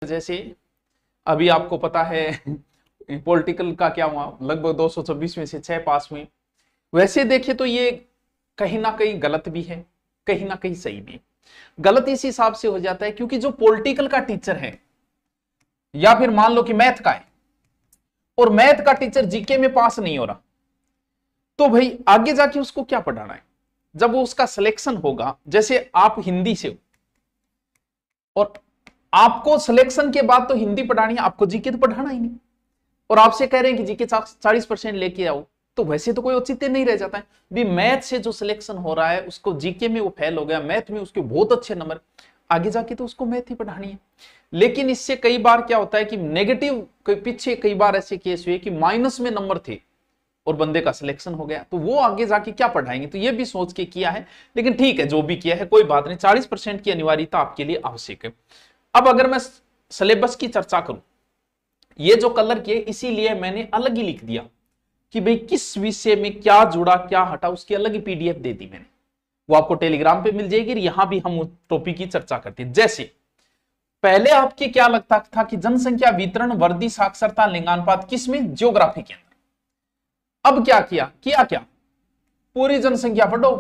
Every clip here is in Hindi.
जैसे अभी आपको पता है पॉलिटिकल का क्या हुआ, लगभग 226 में से 6 पास हुए। वैसे देखिए तो ये कहीं ना कहीं गलत भी है, कहीं ना कहीं सही भी। गलत इस हिसाब से हो जाता है क्योंकि जो पॉलिटिकल का टीचर है या फिर मान लो कि मैथ का है और मैथ का टीचर जीके में पास नहीं हो रहा, तो भाई आगे जाके उसको क्या पढ़ाना है। जब वो उसका सिलेक्शन होगा, जैसे आप हिंदी से हो और आपको सिलेक्शन के बाद तो हिंदी पढ़ानी है, आपको जीके तो पढ़ाना ही नहीं, और आपसे कह रहे हैं कि जीके 40% लेके आओ, तो वैसे तो कोई औचित्य नहीं रह जाता है। भी मैथ से जो सिलेक्शन हो रहा है उसको जीके में वो फेल हो गया, मैथ में उसके बहुत अच्छे नंबर, आगे जाके तो उसको मैथ ही पढ़ानी है। लेकिन इससे कई बार क्या होता है कि नेगेटिव, पीछे कई बार ऐसे केस हुए कि माइनस में नंबर थे और बंदे का सिलेक्शन हो गया, तो वो आगे जाके क्या पढ़ाएंगे, तो ये भी सोच के किया है। लेकिन ठीक है, जो भी किया है कोई बात नहीं, 40% की अनिवार्यता आपके लिए आवश्यक है। अब अगर मैं सिलेबस की चर्चा करूं, ये जो कलर किए इसीलिए मैंने अलग ही लिख दिया कि भाई किस विषय में क्या जुड़ा क्या हटा, उसकी अलग ही पीडीएफ दे दी मैंने, वो आपको टेलीग्राम पे मिल जाएगी। यहां भी हम उस टॉपिक की चर्चा करते हैं। जैसे पहले आपके क्या लगता था कि जनसंख्या वितरण, वर्दी, साक्षरता, लिंगानुपात किसमें, ज्योग्राफी के अंदर। अब क्या किया क्या पूरी जनसंख्या पढ़ो।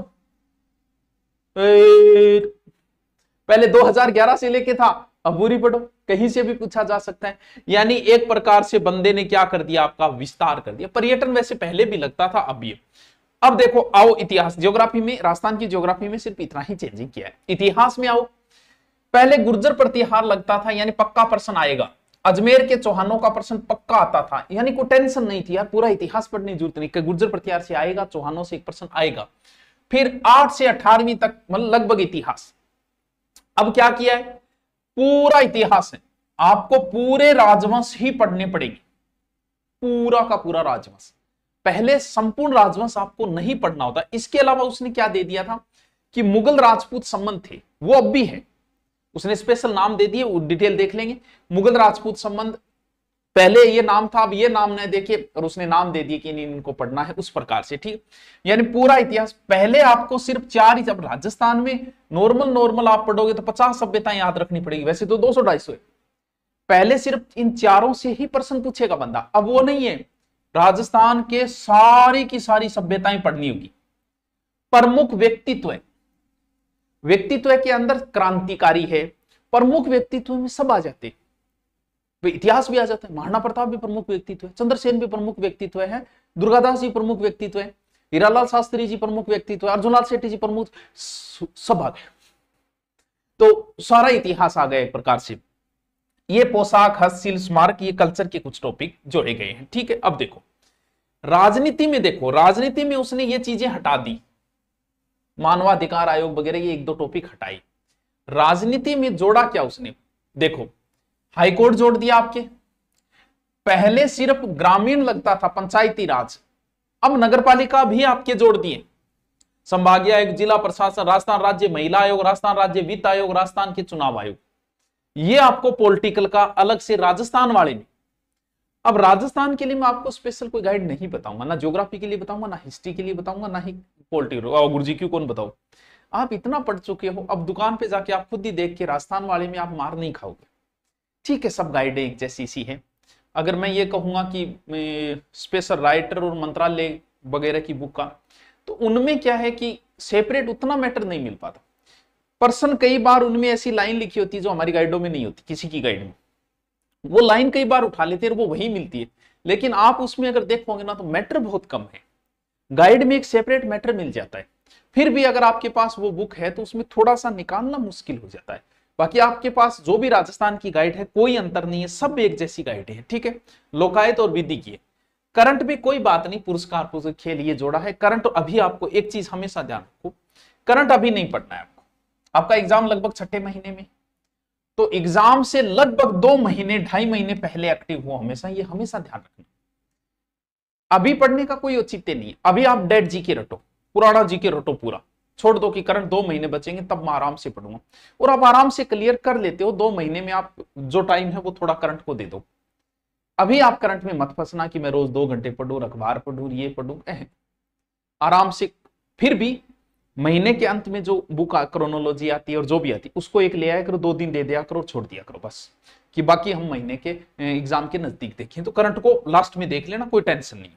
पहले 2011 से लेके था, अब पूरी पढ़ो, कहीं से भी पूछा जा सकता है। यानी एक प्रकार से बंदे ने क्या कर दिया, आपका विस्तार कर दिया। पर्यटन वैसे पहले भी लगता था, अब ये। अब देखो आओ इतिहास, ज्योग्राफी में, राजस्थान की ज्योग्राफी में सिर्फ इतना ही चेंजिंग किया है। इतिहास में आओ, पहले गुर्जर प्रतिहार लगता था, यानी पक्का प्रश्न आएगा। अजमेर के चौहानों का प्रश्न पक्का आता था, यानी कोई टेंशन नहीं थी यार, पूरा इतिहास पढ़ने की जरूरत नहीं कि गुर्जर प्रतिहार से आएगा, चौहानों से एक प्रश्न आएगा। फिर 8 से 18वीं तक मतलब लगभग इतिहास। अब क्या किया है, पूरा इतिहास है, आपको पूरे राजवंश ही पढ़ने पड़ेंगे, पूरा का पूरा राजवंश। पहले संपूर्ण राजवंश आपको नहीं पढ़ना होता। इसके अलावा उसने क्या दे दिया था कि मुगल राजपूत संबंध थे, वो अब भी है, उसने स्पेशल नाम दे दिए, वो डिटेल देख लेंगे। मुगल राजपूत संबंध पहले ये नाम था, अब ये नाम न देखिए, और उसने नाम दे दिए कि इनको पढ़ना है उस प्रकार से, ठीक। यानी पूरा इतिहास पहले आपको सिर्फ 4 ही, जब राजस्थान में नॉर्मल आप पढ़ोगे तो 50 सभ्यताएं याद रखनी पड़ेगी, वैसे तो 200-250 है। पहले सिर्फ इन 4 से ही प्रश्न पूछेगा बंदा, अब वो नहीं है, राजस्थान के सारी की सारी सभ्यताएं पढ़नी होगी। प्रमुख व्यक्तित्व, व्यक्तित्व के अंदर क्रांतिकारी है, प्रमुख व्यक्तित्व में सब आ जाते, इतिहास भी आ जाता है। महाराणा प्रताप भी प्रमुख व्यक्तित्व है, चंद्रसेन भी प्रमुख व्यक्तित्व है, दुर्गादास जी प्रमुख व्यक्तित्व है, हीरालाल शास्त्री जी प्रमुख व्यक्तित्व है, अर्जुनलाल शेट्टी जी प्रमुख, सब आ गए, तो सारा इतिहास आ गया एक प्रकार से। ये पोशाक, हस्तशिल्प, स्मारक, ये कल्चर के कुछ टॉपिक जोड़े गए हैं, ठीक है। अब देखो राजनीति में, देखो राजनीति में उसने ये चीजें हटा दी, मानवाधिकार आयोग वगैरह ये 1-2 टॉपिक हटाई। राजनीति में जोड़ा क्या उसने, देखो हाईकोर्ट जोड़ दिया आपके, पहले सिर्फ ग्रामीण लगता था पंचायती राज, अब नगरपालिका भी आपके जोड़ दिए, संभागीय आयोग, जिला प्रशासन, राजस्थान राज्य महिला आयोग, राजस्थान राज्य वित्त आयोग, राजस्थान के चुनाव आयोग, ये आपको पॉलिटिकल का अलग से राजस्थान वाले में। अब राजस्थान के लिए मैं आपको स्पेशल कोई गाइड नहीं बताऊंगा, ना ज्योग्राफी के लिए बताऊंगा, ना हिस्ट्री के लिए बताऊंगा, ना ही पॉलिटिकल, गुरुजी क्यों कौन बताओ, आप इतना पढ़ चुके हो, अब दुकान पे जाके आप खुद ही देख के राजस्थान वाले में आप मार नहीं खाओगे, ठीक है। सब गाइडें एक जैसी सी है। अगर मैं ये कहूंगा कि स्पेशल राइटर और मंत्रालय वगैरह की बुक का, तो उनमें क्या है कि सेपरेट उतना मैटर नहीं मिल पाता। पर्सन कई बार उनमें ऐसी लाइन लिखी होती है जो हमारी गाइडों में नहीं होती, किसी की गाइड में वो लाइन कई बार उठा लेते हैं, वो वही मिलती है, लेकिन आप उसमें अगर देखोगे ना तो मैटर बहुत कम है। गाइड में एक सेपरेट मैटर मिल जाता है, फिर भी अगर आपके पास वो बुक है तो उसमें थोड़ा सा निकालना मुश्किल हो जाता है। बाकी आपके पास जो भी राजस्थान की गाइड है कोई अंतर नहीं है, सब एक जैसी गाइड है, ठीक है। लोकायत और विधि की है। करंट भी कोई बात नहीं, पुरस्कार खेल ये जोड़ा है। करंट अभी आपको एक चीज हमेशा ध्यान रखो, करंट अभी नहीं पढ़ना है आपको, आपका एग्जाम लगभग 6ठे महीने में, तो एग्जाम से लगभग 2 महीने 2.5 महीने पहले एक्टिव हो हमेशा, ये हमेशा ध्यान रखना। अभी पढ़ने का कोई औचित्य नहीं है, अभी आप डेड जीके रटो, पुराना जीके रटो, पूरा छोड़ दो कि करंट 2 महीने बचेंगे तब मैं आराम से पढ़ूंगा, और आप आराम से क्लियर कर लेते हो 2 महीने में। आप जो टाइम है वो थोड़ा करंट को दे दो। अभी आप करंट में मत फंसना कि मैं रोज 2 घंटे पढ़ूं, अखबार पढ़ूं, ये पढ़ूं, आराम से। फिर भी महीने के अंत में जो बुक क्रोनोलॉजी आती है और जो भी आती है उसको एक ले आया करो, 2 दिन दे दिया करो, छोड़ दिया करो, बस कि बाकी हम महीने के एग्जाम के नजदीक देखें। तो करंट को लास्ट में देख लेना, कोई टेंशन नहीं।